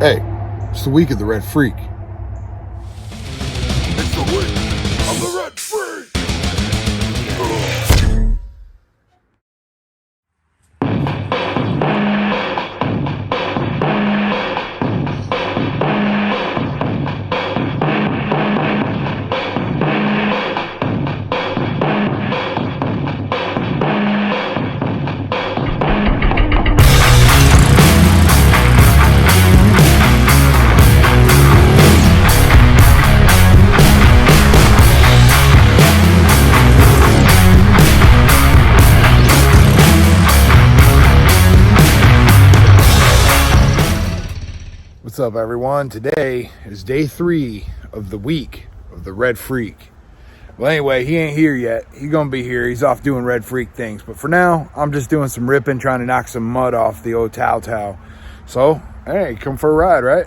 Hey, it's the week of the Red Freak. It's the week of the Red Freak! What's up, everyone? Today is day 3 of the week of the Red Freak. Well, anyway, he ain't here yet. He's gonna be here. He's off doing Red Freak things. But for now, I'm just doing some ripping, trying to knock some mud off the old Tao Tao. So, hey, come for a ride, right?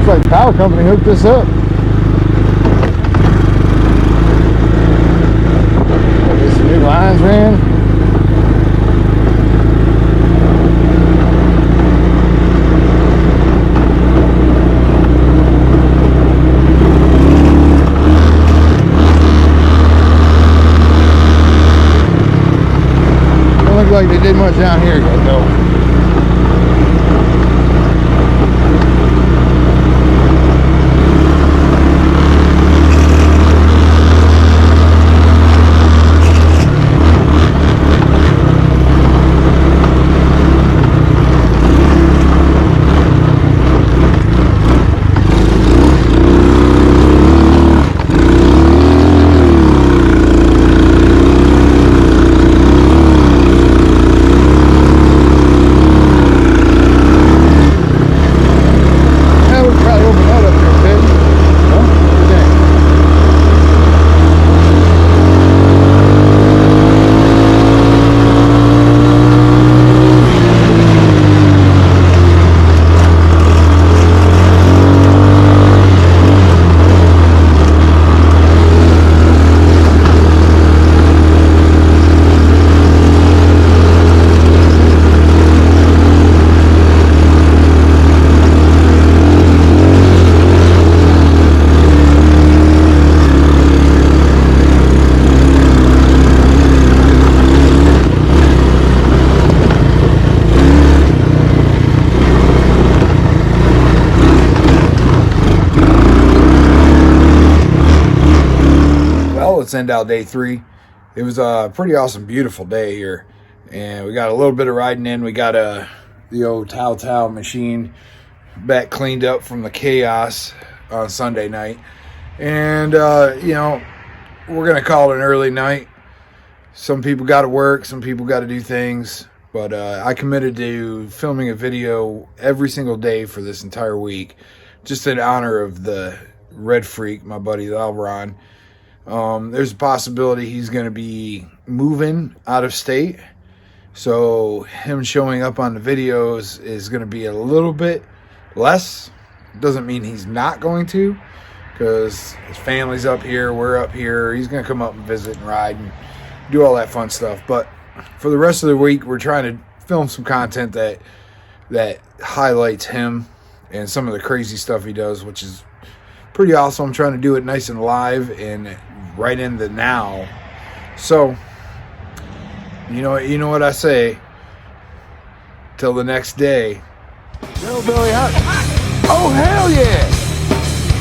Looks like power company hooked this up. Get some new lines ran. Don't look like they did much down here yet, though. let's end out day 3. It was a pretty awesome, beautiful day here. And we got a little bit of riding in. We got the old Tao Tao machine back cleaned up from the chaos on Sunday night. And, you know, we're going to call it an early night. Some people got to work. Some people got to do things. But I committed to filming a video every single day for this entire week, just in honor of the Red Freak, my buddy Alvaron. There's a possibility he's going to be moving out of state. So him showing up on the videos is going to be a little bit less. Doesn't mean he's not going to, because his family's up here, we're up here. He's going to come up and visit and ride and do all that fun stuff. But for the rest of the week, we're trying to film some content that highlights him and some of the crazy stuff he does, which is pretty awesome. I'm trying to do it nice and live and right in the now. So, you know what I say. Till the next day. Hillbilly Hut. Oh hell yeah!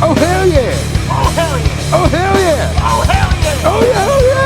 Oh hell yeah! Oh hell yeah! Oh hell yeah! Oh hell yeah! Oh yeah! Oh yeah!